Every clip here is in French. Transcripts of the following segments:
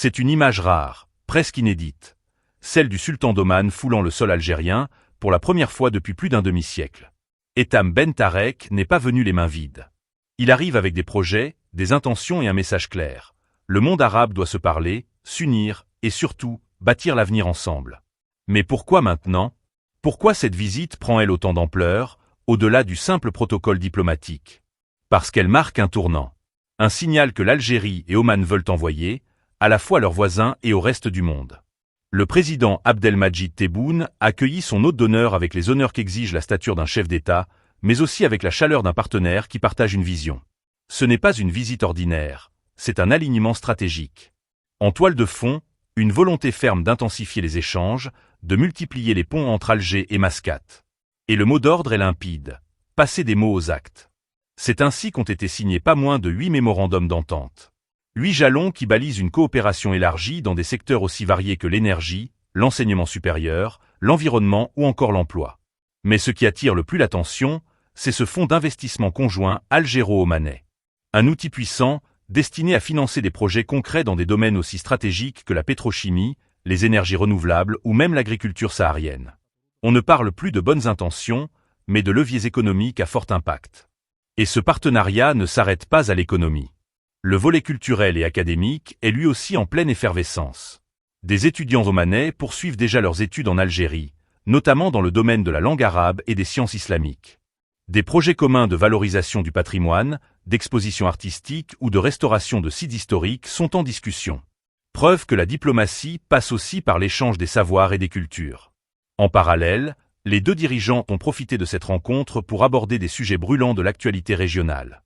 C'est une image rare, presque inédite. Celle du sultan d'Oman foulant le sol algérien, pour la première fois depuis plus d'un demi-siècle. Ettam Ben Tarek n'est pas venu les mains vides. Il arrive avec des projets, des intentions et un message clair. Le monde arabe doit se parler, s'unir, et surtout, bâtir l'avenir ensemble. Mais pourquoi maintenant? Pourquoi cette visite prend-elle autant d'ampleur, au-delà du simple protocole diplomatique? Parce qu'elle marque un tournant. Un signal que l'Algérie et Oman veulent envoyer, à la fois à leurs voisins et au reste du monde. Le président Abdelmadjid Tebboune accueillit son hôte d'honneur avec les honneurs qu'exige la stature d'un chef d'État, mais aussi avec la chaleur d'un partenaire qui partage une vision. Ce n'est pas une visite ordinaire, c'est un alignement stratégique. En toile de fond, une volonté ferme d'intensifier les échanges, de multiplier les ponts entre Alger et Mascate. Et le mot d'ordre est limpide, passer des mots aux actes. C'est ainsi qu'ont été signés pas moins de 8 mémorandums d'entente. 8 jalons qui balisent une coopération élargie dans des secteurs aussi variés que l'énergie, l'enseignement supérieur, l'environnement ou encore l'emploi. Mais ce qui attire le plus l'attention, c'est ce fonds d'investissement conjoint algéro-omanais. Un outil puissant, destiné à financer des projets concrets dans des domaines aussi stratégiques que la pétrochimie, les énergies renouvelables ou même l'agriculture saharienne. On ne parle plus de bonnes intentions, mais de leviers économiques à fort impact. Et ce partenariat ne s'arrête pas à l'économie. Le volet culturel et académique est lui aussi en pleine effervescence. Des étudiants omanais poursuivent déjà leurs études en Algérie, notamment dans le domaine de la langue arabe et des sciences islamiques. Des projets communs de valorisation du patrimoine, d'exposition artistique ou de restauration de sites historiques sont en discussion. Preuve que la diplomatie passe aussi par l'échange des savoirs et des cultures. En parallèle, les deux dirigeants ont profité de cette rencontre pour aborder des sujets brûlants de l'actualité régionale.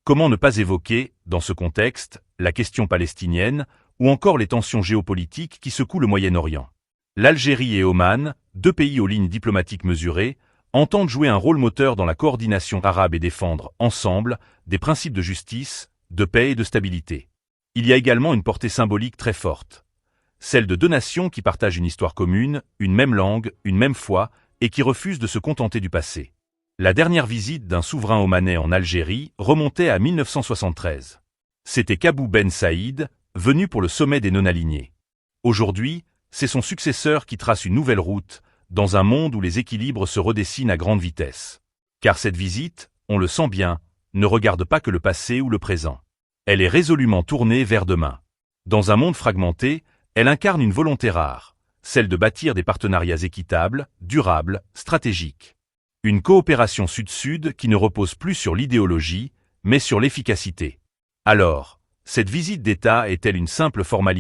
Comment ne pas évoquer, dans ce contexte, la question palestinienne ou encore les tensions géopolitiques qui secouent le Moyen-Orient? L'Algérie et Oman, deux pays aux lignes diplomatiques mesurées, entendent jouer un rôle moteur dans la coordination arabe et défendre, ensemble, des principes de justice, de paix et de stabilité. Il y a également une portée symbolique très forte. Celle de deux nations qui partagent une histoire commune, une même langue, une même foi, et qui refusent de se contenter du passé. La dernière visite d'un souverain omanais en Algérie remontait à 1973. C'était Kabou Ben Saïd, venu pour le sommet des non-alignés. Aujourd'hui, c'est son successeur qui trace une nouvelle route, dans un monde où les équilibres se redessinent à grande vitesse. Car cette visite, on le sent bien, ne regarde pas que le passé ou le présent. Elle est résolument tournée vers demain. Dans un monde fragmenté, elle incarne une volonté rare, celle de bâtir des partenariats équitables, durables, stratégiques. Une coopération sud-sud qui ne repose plus sur l'idéologie, mais sur l'efficacité. Alors, cette visite d'État est-elle une simple formalité?